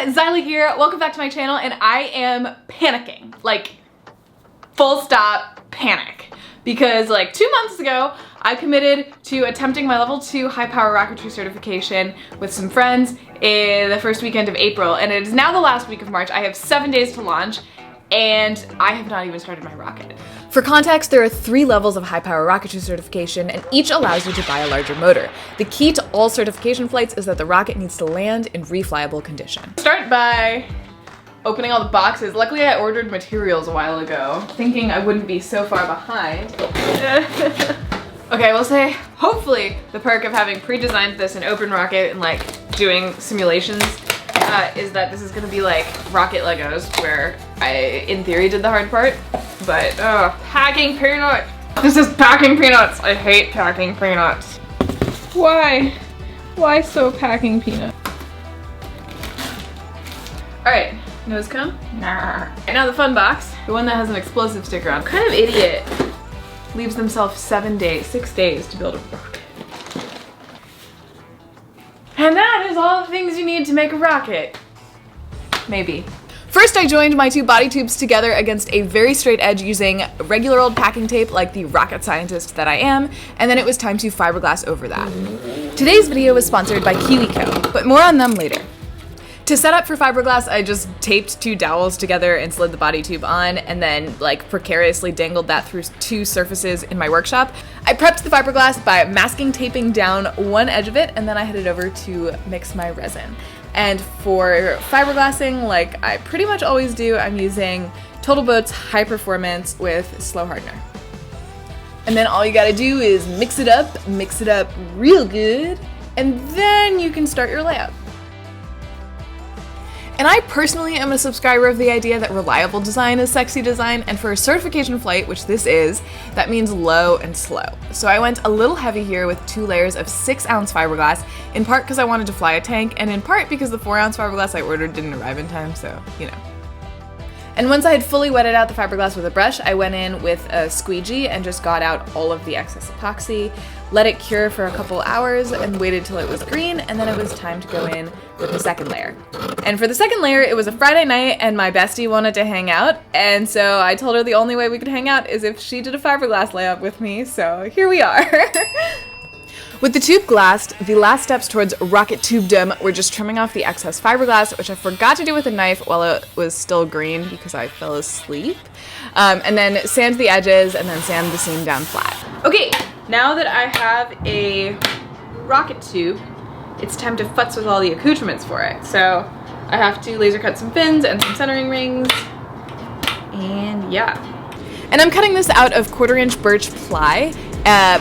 Xyla here. Welcome back to my channel, and I am panicking. Like, full stop panic. Because like 2 months ago, I committed to attempting my level 2 high power rocketry certification with some friends in the first weekend of April, and it is now the last week of March. I have 7 days to launch, and I have not even started my rocket. For context, there are 3 levels of high power rocketry certification, and each allows you to buy a larger motor. The key to all certification flights is that the rocket needs to land in reflyable condition. Start by opening all the boxes. Luckily I ordered materials a while ago, thinking I wouldn't be so far behind. Okay, I will say, hopefully the perk of having pre-designed this in OpenRocket and like doing simulations is that this is gonna be like rocket Legos, where I, in theory, did the hard part. But, packing peanuts! This is packing peanuts! I hate packing peanuts. Why? Why so packing peanut? Alright, nose cone? Nah. And now the fun box, the one that has an explosive sticker on. What kind of idiot leaves themselves 6 days to build a rocket? And that is all the things you need to make a rocket. Maybe. First, I joined my 2 body tubes together against a very straight edge using regular old packing tape like the rocket scientist that I am, and then it was time to fiberglass over that. Today's video is sponsored by KiwiCo, but more on them later. To set up for fiberglass, I just taped 2 dowels together and slid the body tube on, and then like precariously dangled that through 2 surfaces in my workshop. I prepped the fiberglass by masking taping down one edge of it, and then I headed over to mix my resin. And for fiberglassing, like I pretty much always do, I'm using Total Boat's High Performance with Slow Hardener. And then all you gotta do is mix it up real good, and then you can start your layup. And I personally am a subscriber of the idea that reliable design is sexy design, and for a certification flight, which this is, that means low and slow. So I went a little heavy here with 2 layers of 6-ounce fiberglass, in part because I wanted to fly a tank, and in part because the 4-ounce fiberglass I ordered didn't arrive in time, so, you know. And once I had fully wetted out the fiberglass with a brush, I went in with a squeegee and just got out all of the excess epoxy, let it cure for a couple hours, and waited till it was green, and then it was time to go in with the second layer. And for the second layer, it was a Friday night, and my bestie wanted to hang out, and so I told her the only way we could hang out is if she did a fiberglass layup with me, so here we are. With the tube glassed, the last steps towards rocket tubedom were just trimming off the excess fiberglass, which I forgot to do with a knife while it was still green because I fell asleep. And then sand the edges and then sand the seam down flat. Okay, now that I have a rocket tube, it's time to futz with all the accoutrements for it. So I have to laser cut some fins and some centering rings, and yeah. And I'm cutting this out of 1/4-inch birch ply,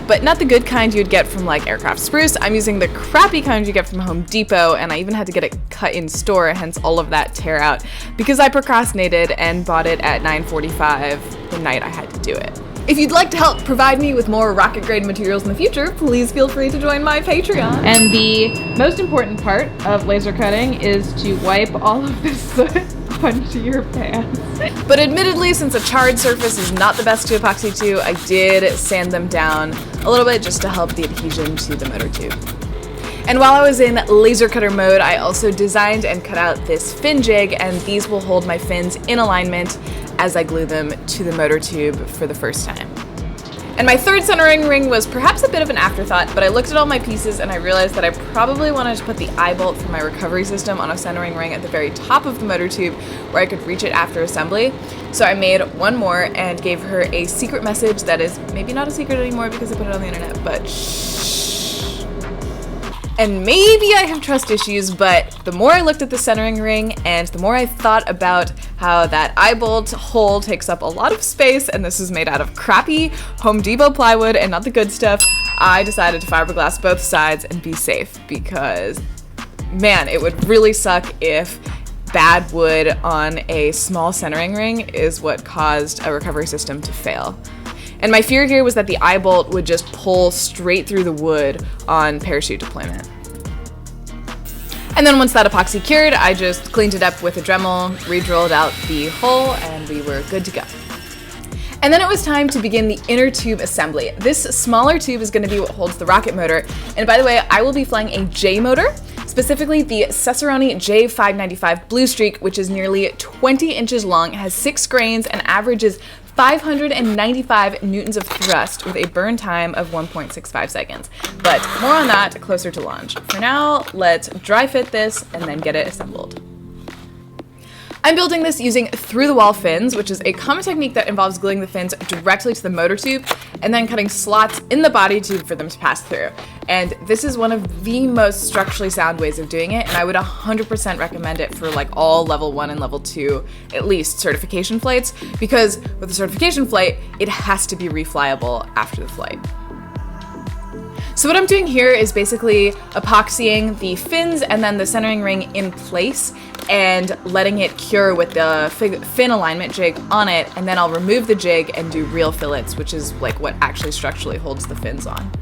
but not the good kind you'd get from like aircraft spruce. I'm using the crappy kind you get from Home Depot, and I even had to get it cut in store, hence all of that tear out, because I procrastinated and bought it at 9:45 the night I had to do it. If you'd like to help provide me with more rocket grade materials in the future, please feel free to join my Patreon. And the most important part of laser cutting is to wipe all of this soot onto your pants. But admittedly, since a charred surface is not the best to epoxy to, I did sand them down a little bit just to help the adhesion to the motor tube. And while I was in laser cutter mode, I also designed and cut out this fin jig, and these will hold my fins in alignment as I glue them to the motor tube for the first time. And my third centering ring was perhaps a bit of an afterthought, but I looked at all my pieces and I realized that I probably wanted to put the eye bolt for my recovery system on a centering ring at the very top of the motor tube where I could reach it after assembly. So I made one more and gave her a secret message that is maybe not a secret anymore because I put it on the internet, but shh. And maybe I have trust issues, but the more I looked at the centering ring and the more I thought about how that eye bolt hole takes up a lot of space, and this is made out of crappy Home Depot plywood and not the good stuff, I decided to fiberglass both sides and be safe, because man, it would really suck if bad wood on a small centering ring is what caused a recovery system to fail. And my fear here was that the eye bolt would just pull straight through the wood on parachute deployment. And then once that epoxy cured, I just cleaned it up with a Dremel, re-drilled out the hole, and we were good to go. And then it was time to begin the inner tube assembly. This smaller tube is going to be what holds the rocket motor. And by the way, I will be flying a J motor. specifically the Cesaroni J595 Blue Streak, which is nearly 20 inches long, has 6 grains, and averages 595 newtons of thrust with a burn time of 1.65 seconds. But more on that closer to launch. For now, let's dry fit this and then get it assembled. I'm building this using through-the-wall fins, which is a common technique that involves gluing the fins directly to the motor tube and then cutting slots in the body tube for them to pass through. And this is one of the most structurally sound ways of doing it, and I would 100% recommend it for like all level 1 and level 2, at least, certification flights, because with a certification flight, it has to be reflyable after the flight. So what I'm doing here is basically epoxying the fins and then the centering ring in place and letting it cure with the fin alignment jig on it, and then I'll remove the jig and do real fillets, which is like what actually structurally holds the fins on.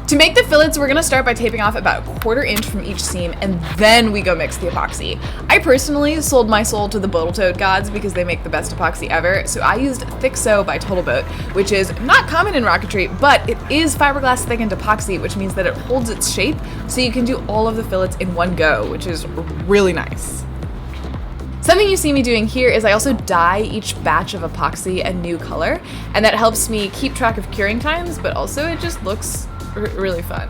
To make the fillets, we're gonna start by taping off about 1/4 inch from each seam, and then we go mix the epoxy. I personally sold my soul to the Boteltoad gods because they make the best epoxy ever, so I used Thick So by Total Boat, which is not common in rocketry, but it is fiberglass thickened epoxy, which means that it holds its shape, so you can do all of the fillets in one go, which is really nice. Something you see me doing here is I also dye each batch of epoxy a new color, and that helps me keep track of curing times, but also it just looks really fun,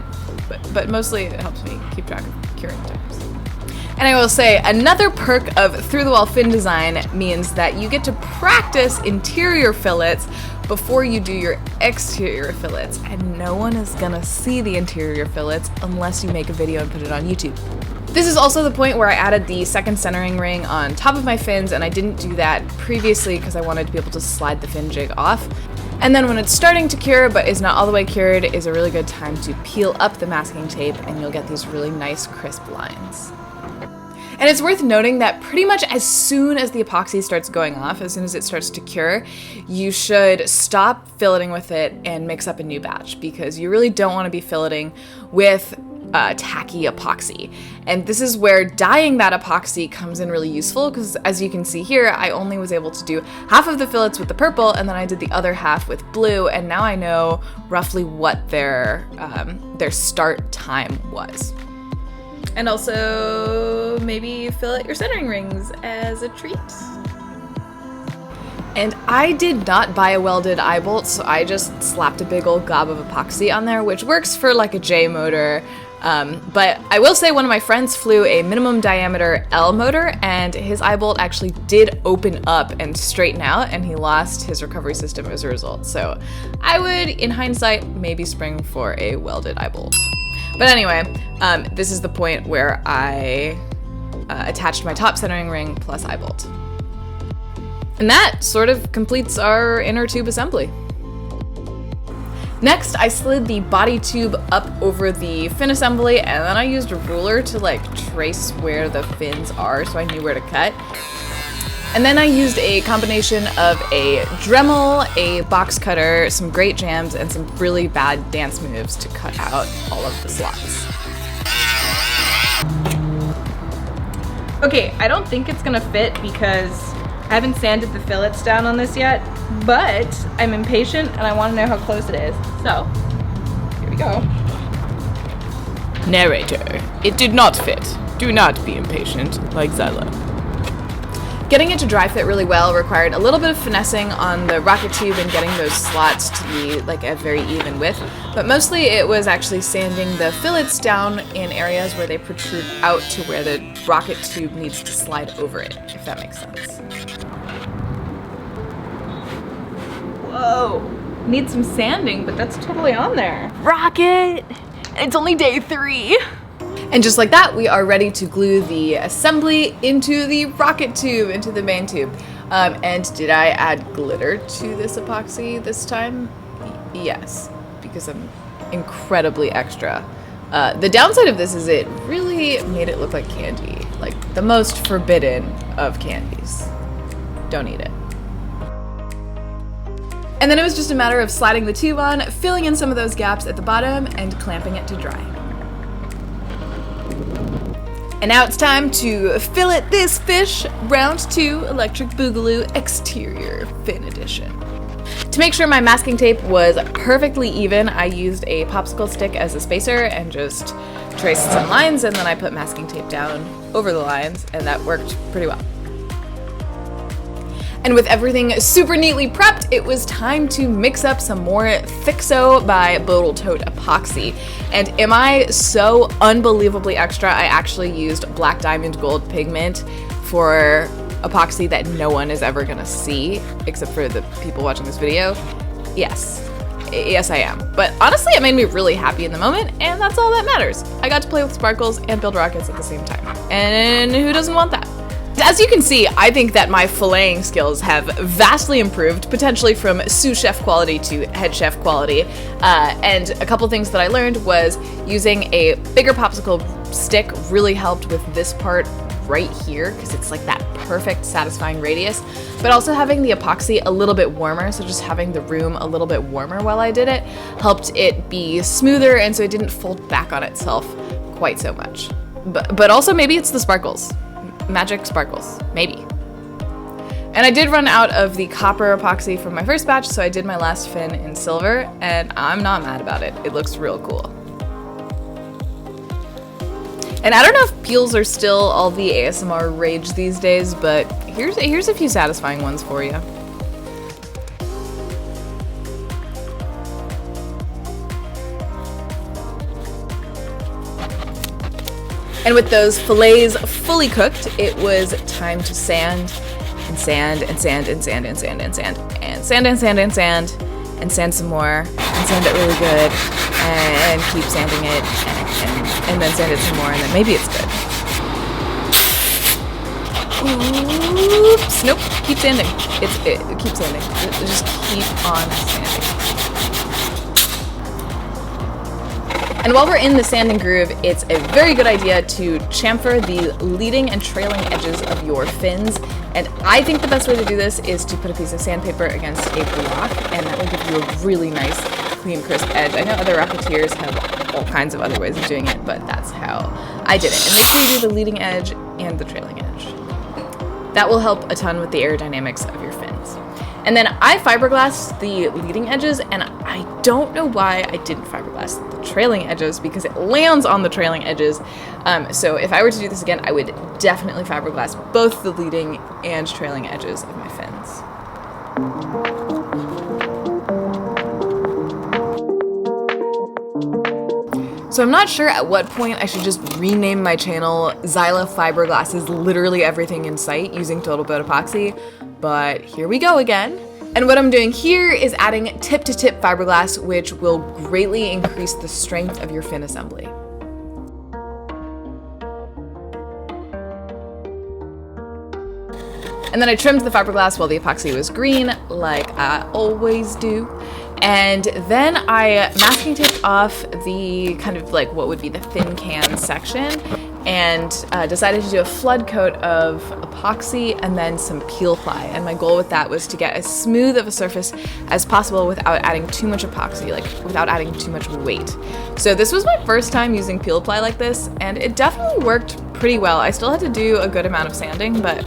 but mostly it helps me keep track of curing times. And I will say, another perk of through-the-wall fin design means that you get to practice interior fillets before you do your exterior fillets, and no one is gonna see the interior fillets unless you make a video and put it on YouTube. This is also the point where I added the second centering ring on top of my fins, and I didn't do that previously because I wanted to be able to slide the fin jig off. And then when it's starting to cure but is not all the way cured is a really good time to peel up the masking tape, and you'll get these really nice crisp lines. And it's worth noting that pretty much as soon as the epoxy starts going off, as soon as it starts to cure, you should stop filleting with it and mix up a new batch, because you really don't want to be filleting with tacky epoxy. And this is where dyeing that epoxy comes in really useful, because as you can see here, I only was able to do half of the fillets with the purple, and then I did the other half with blue, and now I know roughly what their start time was. And also maybe fillet your centering rings as a treat. And I did not buy a welded eye bolt, so I just slapped a big old gob of epoxy on there, which works for like a J motor. But I will say one of my friends flew a minimum diameter L motor, and his eye bolt actually did open up and straighten out, and he lost his recovery system as a result. So I would, in hindsight, maybe spring for a welded eye bolt. But anyway, this is the point where I attached my top centering ring plus eye bolt. And that sort of completes our inner tube assembly. Next, I slid the body tube up over the fin assembly, and then I used a ruler to like trace where the fins are so I knew where to cut. And then I used a combination of a Dremel, a box cutter, some great jams, and some really bad dance moves to cut out all of the slots. Okay, I don't think it's gonna fit because I haven't sanded the fillets down on this yet, but I'm impatient and I want to know how close it is. So, here we go. Narrator, it did not fit. Do not be impatient, like Xyla. Getting it to dry fit really well required a little bit of finessing on the rocket tube and getting those slots to be like a very even width, but mostly it was actually sanding the fillets down in areas where they protrude out to where the rocket tube needs to slide over it, if that makes sense. Whoa, need some sanding, but that's totally on there. Rocket! It's only day 3. And just like that, we are ready to glue the assembly into the rocket tube, into the main tube. And did I add glitter to this epoxy this time? Yes, because I'm incredibly extra. The downside of this is it really made it look like candy, like the most forbidden of candies. Don't eat it. And then it was just a matter of sliding the tube on, filling in some of those gaps at the bottom, and clamping it to dry. And now it's time to fillet this fish, round 2 Electric Boogaloo Exterior Fin Edition. To make sure my masking tape was perfectly even, I used a popsicle stick as a spacer and just traced some lines, and then I put masking tape down over the lines, and that worked pretty well. And with everything super neatly prepped, it was time to mix up some more Thixo by Bodal Tote epoxy. And am I so unbelievably extra, I actually used black diamond gold pigment for epoxy that no one is ever gonna see, except for the people watching this video. Yes, I am. But honestly, it made me really happy in the moment, and that's all that matters. I got to play with sparkles and build rockets at the same time. And who doesn't want that? As you can see, I think that my filleting skills have vastly improved, potentially from sous chef quality to head chef quality. And a couple things that I learned was using a bigger popsicle stick really helped with this part right here, because it's like that perfect satisfying radius, but also having the epoxy a little bit warmer, so just having the room a little bit warmer while I did it helped it be smoother, and so it didn't fold back on itself quite so much. But also maybe it's the sparkles. Magic sparkles, maybe. And I did run out of the copper epoxy from my first batch, so I did my last fin in silver, and I'm not mad about it. It looks real cool. And I don't know if peels are still all the ASMR rage these days, but here's a few satisfying ones for you. And with those fillets fully cooked, it was time to sand and sand and sand and sand and sand and sand and sand and sand and sand and sand some more and sand it really good and keep sanding it and then sand it some more and then maybe it's good. Oops, nope, keep sanding. Keep sanding. Just keep on sanding. And while we're in the sanding groove, it's a very good idea to chamfer the leading and trailing edges of your fins. And I think the best way to do this is to put a piece of sandpaper against a block, and that will give you a really nice, clean, crisp edge. I know other rocketeers have all kinds of other ways of doing it, but that's how I did it. And make sure you do the leading edge and the trailing edge. That will help a ton with the aerodynamics of your fins. And then I fiberglassed the leading edges, and I don't know why I didn't fiberglass the trailing edges, because it lands on the trailing edges. So if I were to do this again, I would definitely fiberglass both the leading and trailing edges of my fins. So I'm not sure at what point I should just rename my channel Xyla Fiberglasses Literally Everything in Sight using Total Boat Epoxy, but here we go again. And what I'm doing here is adding tip-to-tip fiberglass, which will greatly increase the strength of your fin assembly. And then I trimmed the fiberglass while the epoxy was green, like I always do. And then I masking taped off the kind of like what would be the fin can section, and decided to do a flood coat of epoxy and then some peel ply. And my goal with that was to get as smooth of a surface as possible without adding too much epoxy, like without adding too much weight. So this was my first time using peel ply like this, and it definitely worked pretty well. I still had to do a good amount of sanding, but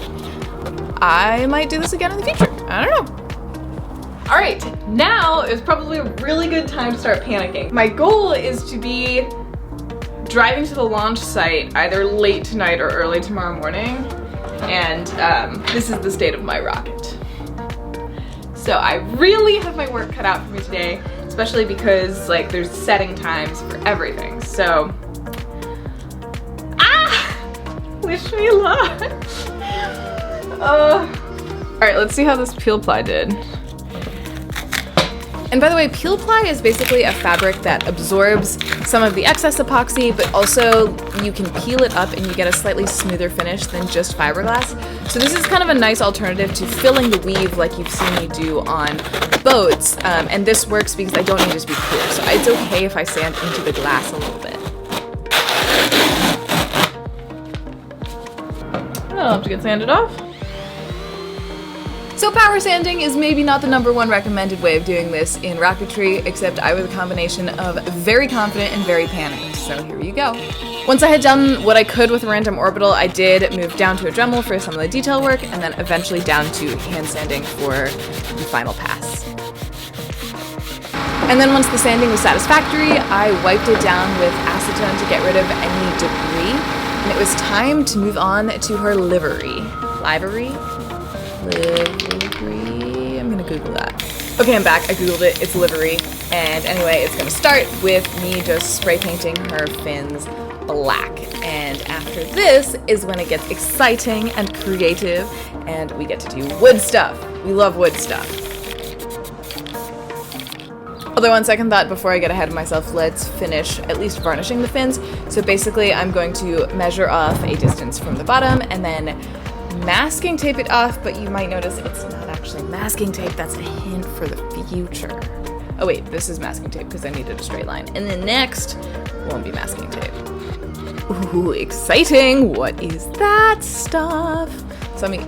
I might do this again in the future. I don't know. All right, now is probably a really good time to start panicking. My goal is to be driving to the launch site either late tonight or early tomorrow morning, and this is the state of my rocket. So I really have my work cut out for me today, especially because like there's setting times for everything. So, wish me luck. All right, let's see how this peel ply did. And by the way, peel ply is basically a fabric that absorbs some of the excess epoxy, but also you can peel it up and you get a slightly smoother finish than just fiberglass. So this is kind of a nice alternative to filling the weave like you've seen me do on boats. And this works because I don't need it to be clear. So it's okay if I sand into the glass a little bit. I'll have to get sanded off. So power sanding is maybe not the #1 recommended way of doing this in rocketry, except I was a combination of very confident and very panicked, so here you go. Once I had done what I could with a random orbital, I did move down to a Dremel for some of the detail work, and then eventually down to hand sanding for the final pass. And then once the sanding was satisfactory, I wiped it down with acetone to get rid of any debris. And it was time to move on to her livery. Livery? Livery? I'm gonna Google that. Okay, I'm back. I Googled it. It's livery. And anyway, it's gonna start with me just spray painting her fins black. And after this is when it gets exciting and creative and we get to do wood stuff. We love wood stuff. Although on second thought, before I get ahead of myself, let's finish at least varnishing the fins. So basically I'm going to measure off a distance from the bottom and then masking tape it off, but you might notice it's not actually masking tape, that's a hint for the future. Oh wait, this is masking tape because I needed a straight line. And the next won't be masking tape. Ooh, exciting! What is that stuff?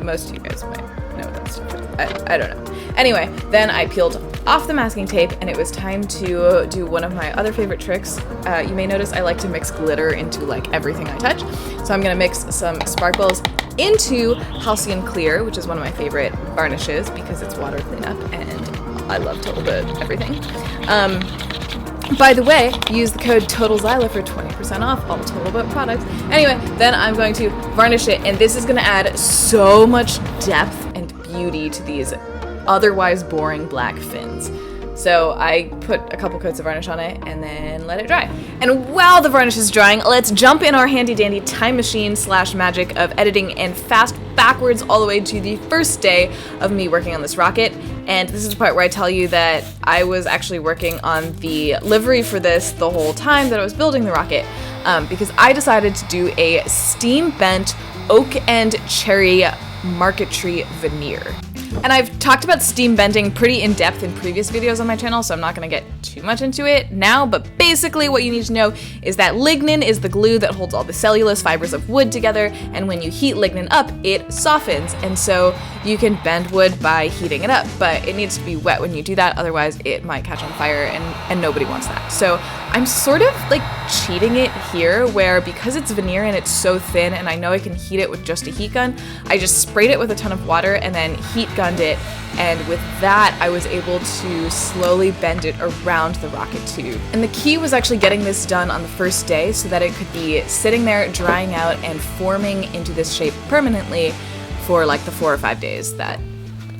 Most of you guys might know what that stuff is. I don't know. Anyway, then I peeled off the masking tape and it was time to do one of my other favorite tricks. You may notice I like to mix glitter into like everything I touch. So I'm gonna mix some sparkles into Halcyon Clear, which is one of my favorite varnishes because it's water cleanup and I love total everything. By the way, use the code TOTALXYLA for 20% off all Total Boat products. Anyway, then I'm going to varnish it, and this is going to add so much depth and beauty to these otherwise boring black fins. So I put a couple coats of varnish on it and then let it dry. And while the varnish is drying, let's jump in our handy dandy time machine / magic of editing and fast backwards all the way to the first day of me working on this rocket. And this is the part where I tell you that I was actually working on the livery for this the whole time that I was building the rocket, because I decided to do a steam bent oak and cherry marquetry veneer. And I've talked about steam bending pretty in depth in previous videos on my channel, so I'm not going to get too much into it now, but basically what you need to know is that lignin is the glue that holds all the cellulose fibers of wood together, and when you heat lignin up, it softens, and so you can bend wood by heating it up, but it needs to be wet when you do that, otherwise it might catch on fire, and nobody wants that. So I'm sort of like cheating it here, where because it's veneer and it's so thin, and I know I can heat it with just a heat gun, I just sprayed it with a ton of water and then heat gunned it, and with that I was able to slowly bend it around the rocket tube. And the key was actually getting this done on the first day so that it could be sitting there drying out and forming into this shape permanently for like the 4 or 5 days that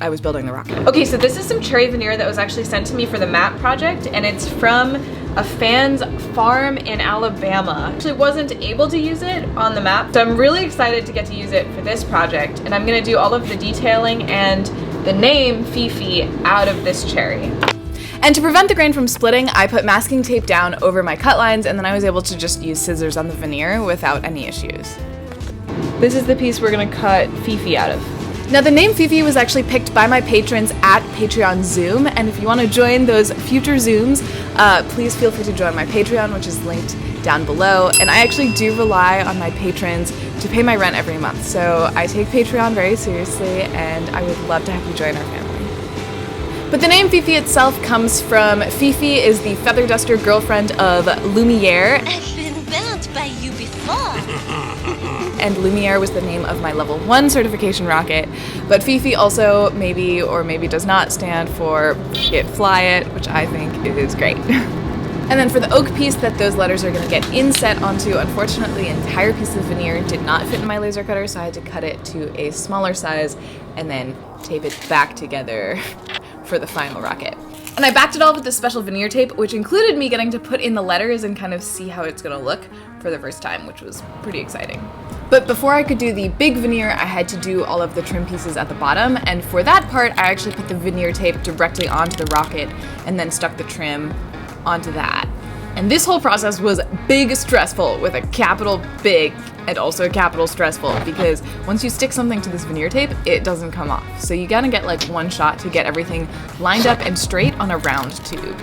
I was building the rocket. Okay, so this is some cherry veneer that was actually sent to me for the map project, and it's from a fan's farm in Alabama. Actually wasn't able to use it on the map, so I'm really excited to get to use it for this project, and I'm gonna do all of the detailing and the name Fifi out of this cherry. And to prevent the grain from splitting, I put masking tape down over my cut lines, and then I was able to just use scissors on the veneer without any issues. This is the piece we're gonna cut Fifi out of. Now the name Fifi was actually picked by my patrons at Patreon Zoom, and if you want to join those future Zooms, please feel free to join my Patreon, which is linked down below. And I actually do rely on my patrons to pay my rent every month, so I take Patreon very seriously, and I would love to have you join our family. But the name Fifi itself comes from Fifi is the feather duster girlfriend of Lumiere. I've been burnt by you before. And Lumiere was the name of my level 1 certification rocket, but Fifi also maybe or maybe does not stand for It Fly It, which I think is great. And then for the oak piece that those letters are going to get inset onto, unfortunately the entire piece of veneer did not fit in my laser cutter, so I had to cut it to a smaller size and then tape it back together for the final rocket. And I backed it all with this special veneer tape, which included me getting to put in the letters and kind of see how it's gonna look for the first time, which was pretty exciting. But before I could do the big veneer, I had to do all of the trim pieces at the bottom, and for that part, I actually put the veneer tape directly onto the rocket and then stuck the trim onto that. And this whole process was big stressful, with a capital big and also capital stressful, because once you stick something to this veneer tape, it doesn't come off. So you gotta get like one shot to get everything lined up and straight on a round tube.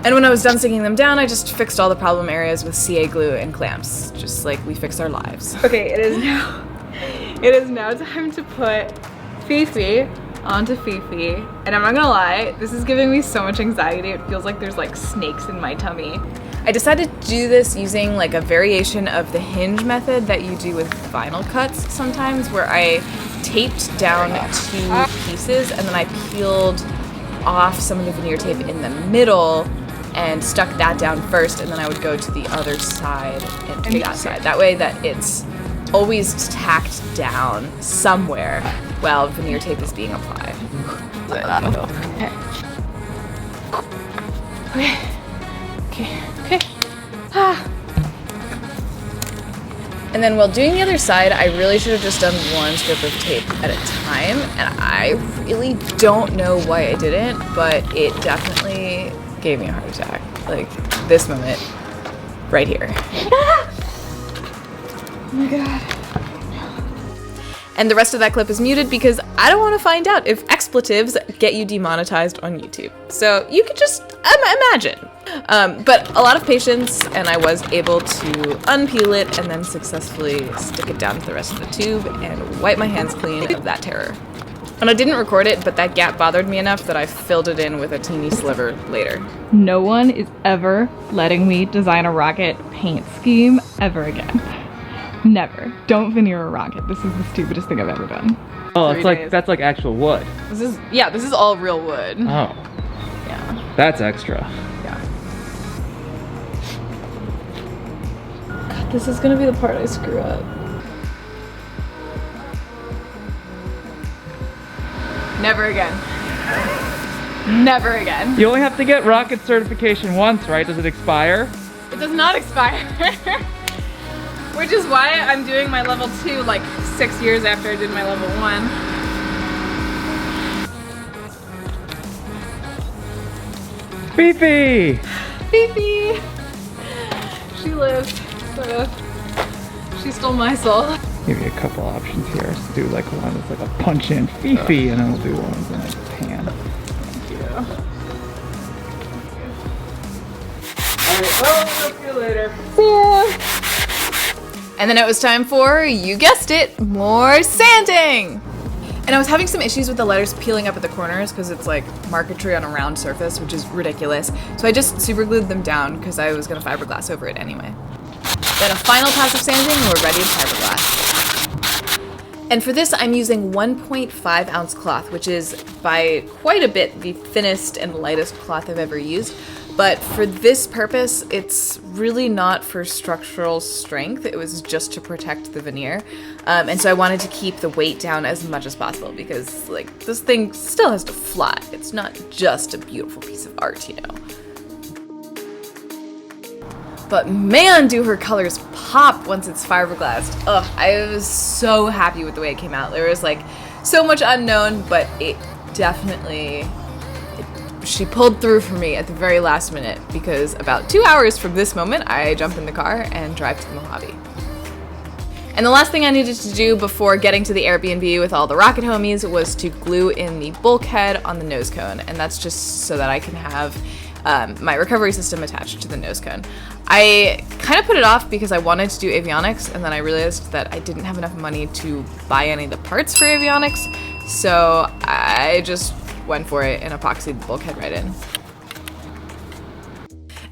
And when I was done sticking them down, I just fixed all the problem areas with CA glue and clamps, just like we fix our lives. Okay, it is now time to put Fifi onto Fifi, and I'm not gonna lie, this is giving me so much anxiety. It feels like there's like snakes in my tummy. I decided to do this using like a variation of the hinge method that you do with vinyl cuts sometimes, where I taped down 2 pieces and then I peeled off some of the veneer tape in the middle and stuck that down first, and then I would go to the other side and to that side. That way that it's always tacked down somewhere while veneer tape is being applied. Okay. And then while doing the other side, I really should have just done 1 strip of tape at a time, and I really don't know why I didn't, but it definitely gave me a heart attack. Like, this moment, right here. Oh my god. And the rest of that clip is muted because I don't want to find out if expletives get you demonetized on YouTube. So you could just imagine. But a lot of patience, and I was able to unpeel it and then successfully stick it down to the rest of the tube and wipe my hands clean of that terror. And I didn't record it, but that gap bothered me enough that I filled it in with a teeny sliver later. No one is ever letting me design a rocket paint scheme ever again. Never. Don't veneer a rocket. This is the stupidest thing I've ever done. Oh, it's like, that's like actual wood. This is all real wood. Oh. Yeah. That's extra. Yeah. God, this is gonna be the part I screw up. Never again. Never again. You only have to get rocket certification once, right? Does it expire? It does not expire. Which is why I'm doing my level 2 like 6 years after I did my level 1. Fifi! Fifi! She lives, sort of. She stole my soul. Give you a couple options here. Let's do like one that's like a punch in Fifi, and then we'll do one that's in like a pan. Thank you. Alright, well, we'll see you later. See ya! And then it was time for, you guessed it, more sanding! And I was having some issues with the letters peeling up at the corners because it's like marquetry on a round surface, which is ridiculous. So I just super glued them down because I was gonna fiberglass over it anyway. Then a final pass of sanding and we're ready to fiberglass. And for this, I'm using 1.5 ounce cloth, which is by quite a bit the thinnest and lightest cloth I've ever used. But for this purpose, it's really not for structural strength. It was just to protect the veneer. And so I wanted to keep the weight down as much as possible because like this thing still has to fly. It's not just a beautiful piece of art, you know. But man, do her colors pop once it's fiberglassed. Ugh, I was so happy with the way it came out. There was like so much unknown, but it definitely, she pulled through for me at the very last minute because about 2 hours from this moment, I jump in the car and drive to the Mojave. And the last thing I needed to do before getting to the Airbnb with all the rocket homies was to glue in the bulkhead on the nose cone, and that's just so that I can have my recovery system attached to the nose cone. I kind of put it off because I wanted to do avionics, and then I realized that I didn't have enough money to buy any of the parts for avionics, so I just went for it and epoxied the bulkhead right in.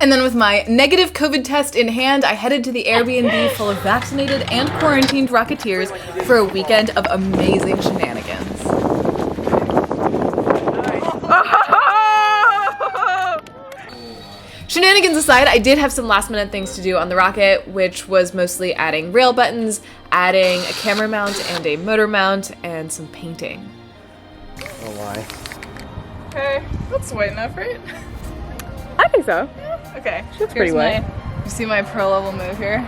And then with my negative COVID test in hand, I headed to the Airbnb full of vaccinated and quarantined Rocketeers for a weekend of amazing shenanigans. Shenanigans aside, I did have some last minute things to do on the rocket, which was mostly adding rail buttons, adding a camera mount and a motor mount, and some painting. Oh my. Okay, that's white enough, right? I think so. Okay, That's pretty white. You see my pro level move here?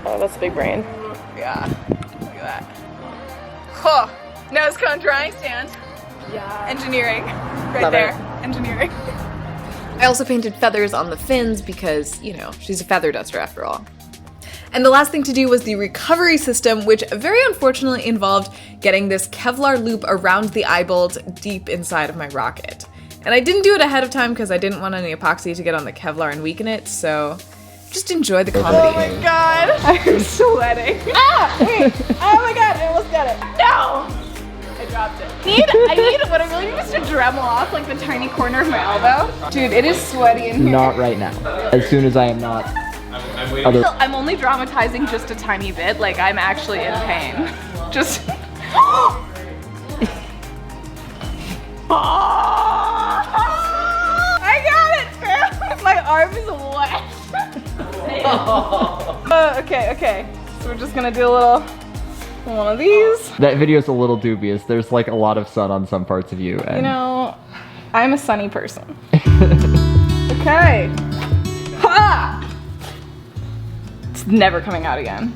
Oh, that's big brain. Yeah, look at that. Huh, nose cone drying stand. Yeah. Engineering, right Love there, it. engineering. I also painted feathers on the fins because, you know, she's a feather duster after all. And the last thing to do was the recovery system, which very unfortunately involved getting this Kevlar loop around the eye bolt deep inside of my rocket. And I didn't do it ahead of time because I didn't want any epoxy to get on the Kevlar and weaken it, so just enjoy the comedy. Oh my god, I'm sweating. Ah, wait, oh my god, I almost got it. No! I I need what I really need is to Dremel off like the tiny corner of my elbow. Dude, it is sweaty in here. Not right now. As soon as I am not. I'm only dramatizing just a tiny bit, like I'm actually in pain. Just I got it, fam! My arm is wet. Okay. So we're just gonna do a little one of these. That video's a little dubious. There's like a lot of sun on some parts of you. And... You know, I'm a sunny person. Okay. Ha! It's never coming out again.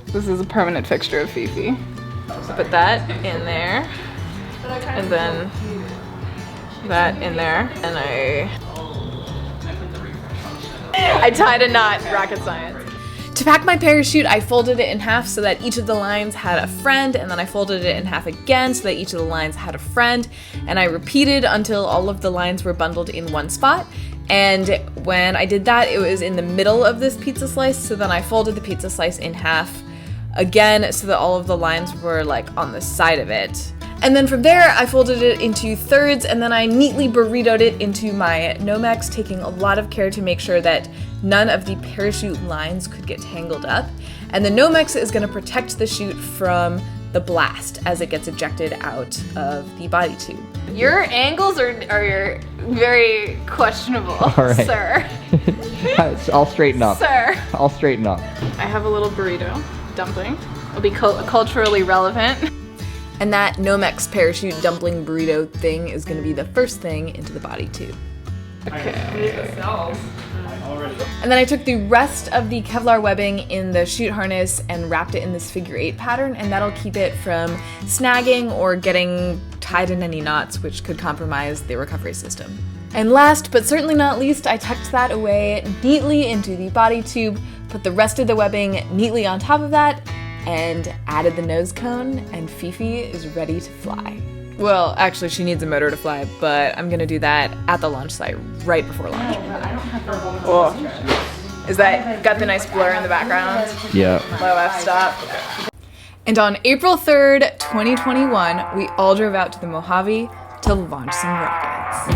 This is a permanent fixture of Fifi. So put that in there, and then that in there, and I tied a knot. Rocket science. To pack my parachute, I folded it in half so that each of the lines had a friend, and then I folded it in half again so that each of the lines had a friend, and I repeated until all of the lines were bundled in one spot. And when I did that, it was in the middle of this pizza slice, so then I folded the pizza slice in half again so that all of the lines were like on the side of it. And then from there, I folded it into thirds, and then I neatly burritoed it into my Nomex, taking a lot of care to make sure that none of the parachute lines could get tangled up. And the Nomex is gonna protect the chute from the blast as it gets ejected out of the body tube. Your angles are very questionable, right. sir. I'll straighten up. Sir. I'll straighten up. I have a little burrito dumpling. It'll be culturally relevant. And that Nomex parachute dumpling burrito thing is gonna be the first thing into the body tube. Okay. And then I took the rest of the Kevlar webbing in the chute harness and wrapped it in this figure 8 pattern, and that'll keep it from snagging or getting tied in any knots, which could compromise the recovery system. And last, but certainly not least, I tucked that away neatly into the body tube, put the rest of the webbing neatly on top of that, and added the nose cone, and Fifi is ready to fly. Well, actually, she needs a motor to fly, but I'm gonna do that at the launch site right before launch. Oh. Is that got the nice blur in the background? Yeah. Low f-stop. And on April 3rd, 2021, we all drove out to the Mojave to launch some rockets.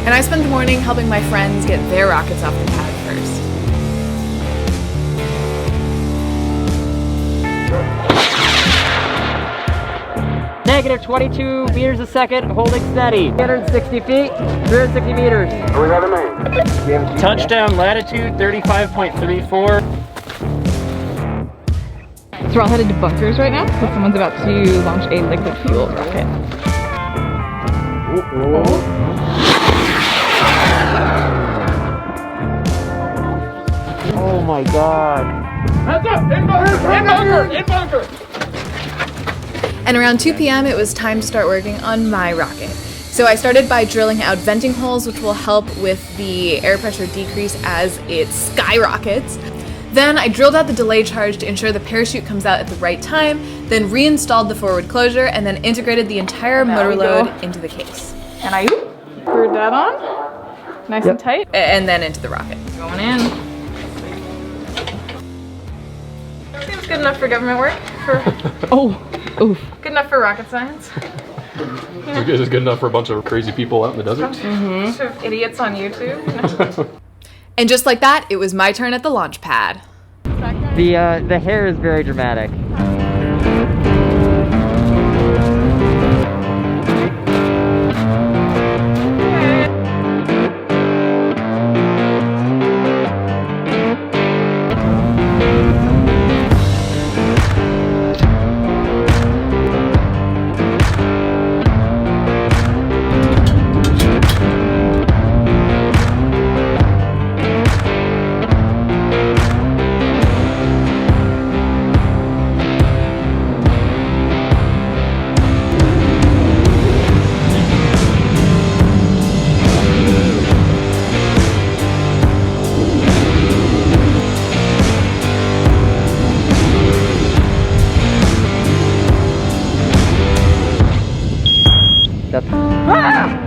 And I spent the morning helping my friends get their rockets off the pad first. Negative 22 meters a second, holding steady. 360 feet, 360 meters. Touchdown latitude 35.34. So we're all headed to bunkers right now because someone's about to launch a liquid fuel rocket. Oh my god. Heads up! In bunker! In bunker! And around 2 p.m. it was time to start working on my rocket. So I started by drilling out venting holes, which will help with the air pressure decrease as it skyrockets. Then I drilled out the delay charge to ensure the parachute comes out at the right time, then reinstalled the forward closure, and then integrated the entire motor load into the case. And I screwed that on, nice and tight. And then into the rocket. Going in. Seems good enough for government work. Good enough for rocket science. Is it good enough for a bunch of crazy people out in the desert? Bunch of idiots on YouTube. And just like that, it was my turn at the launch pad. The hair is very dramatic.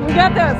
We got this!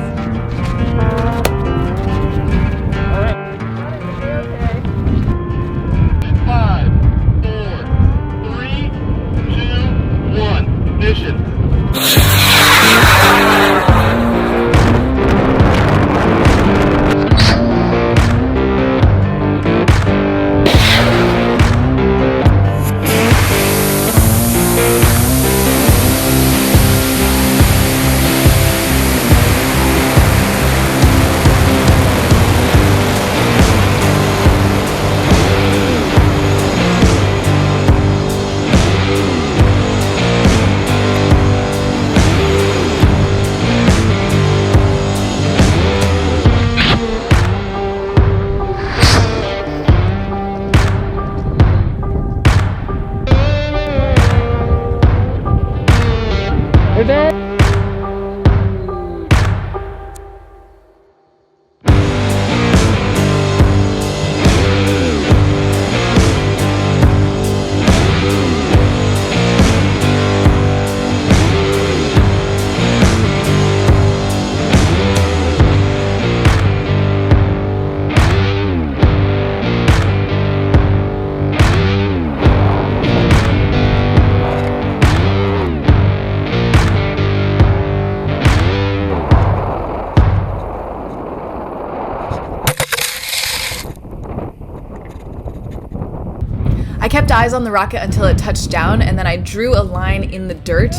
kept eyes on the rocket until it touched down, and then I drew a line in the dirt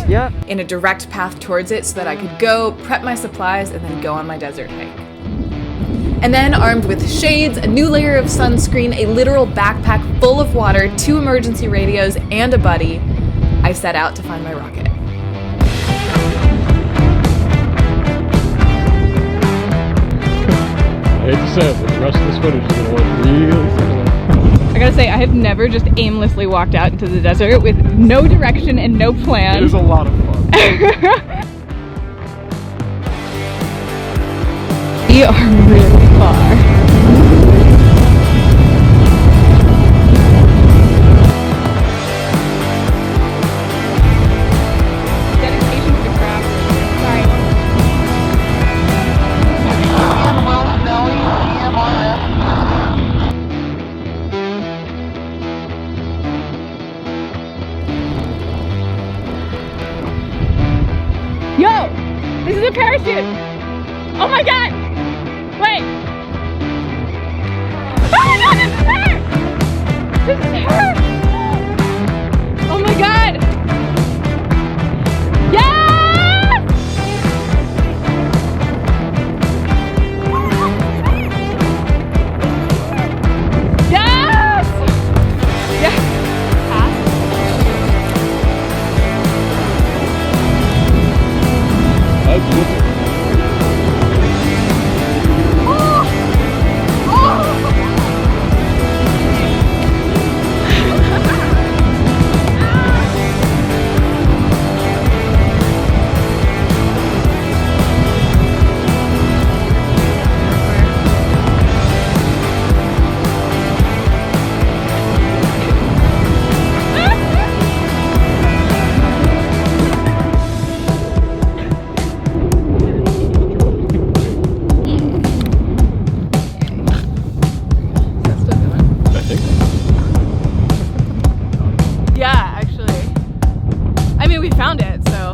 in a direct path towards it so that I could go, prep my supplies, and then go on my desert hike. And then, armed with shades, a new layer of sunscreen, a literal backpack full of water, 2 emergency radios, and a buddy, I set out to find my rocket. I hate to say it, but the rest of this footage is going to look really similar. I gotta say, I have never just aimlessly walked out into the desert with no direction and no plan. It is a lot of fun. We are really far. Dedication to the craft. Sorry. Yo! This is a parachute! Oh my god! Wait! Oh my god, this is her! This is her! Oh my god! Yes! Yes! Yes! That's good. Yeah, actually. I mean, we found it, so.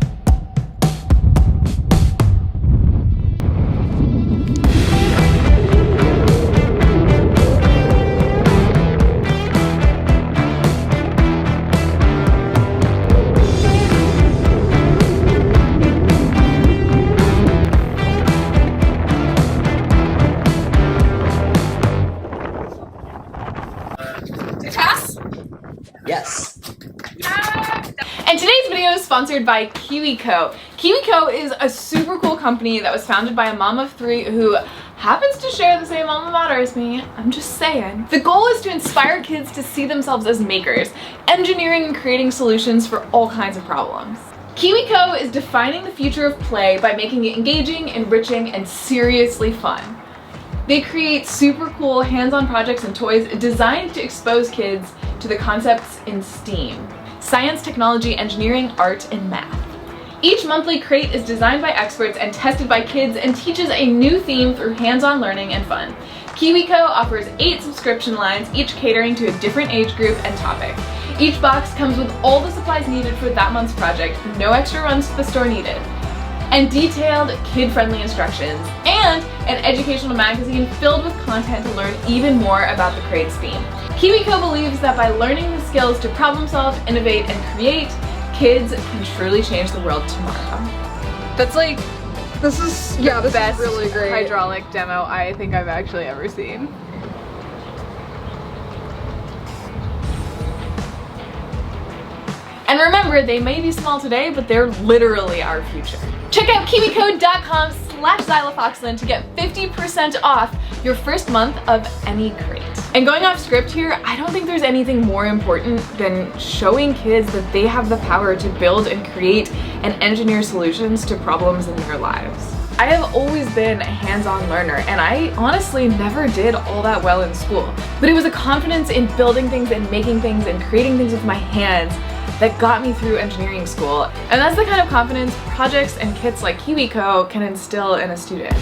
Yes. And today's video is sponsored by KiwiCo. KiwiCo is a super cool company that was founded by a mom of 3 who happens to share the same alma mater as me. I'm just saying. The goal is to inspire kids to see themselves as makers, engineering and creating solutions for all kinds of problems. KiwiCo is defining the future of play by making it engaging, enriching, and seriously fun. They create super cool hands-on projects and toys designed to expose kids to the concepts in STEAM: science, technology, engineering, art, and math. Each monthly crate is designed by experts and tested by kids and teaches a new theme through hands-on learning and fun. KiwiCo offers 8 subscription lines, each catering to a different age group and topic. Each box comes with all the supplies needed for that month's project, no extra runs to the store needed, and detailed kid-friendly instructions, and an educational magazine filled with content to learn even more about the crate's theme. KiwiCo believes that by learning the skills to problem solve, innovate, and create, kids can truly change the world tomorrow. That's like, this is the best really great hydraulic demo I think I've actually ever seen. And remember, they may be small today, but they're literally our future. Check out kiwicode.com/Xyla Foxlin to get 50% off your first month of any crate. And going off script here, I don't think there's anything more important than showing kids that they have the power to build and create and engineer solutions to problems in their lives. I have always been a hands-on learner, and I honestly never did all that well in school. But it was a confidence in building things and making things and creating things with my hands that got me through engineering school. And that's the kind of confidence projects and kits like KiwiCo can instill in a student.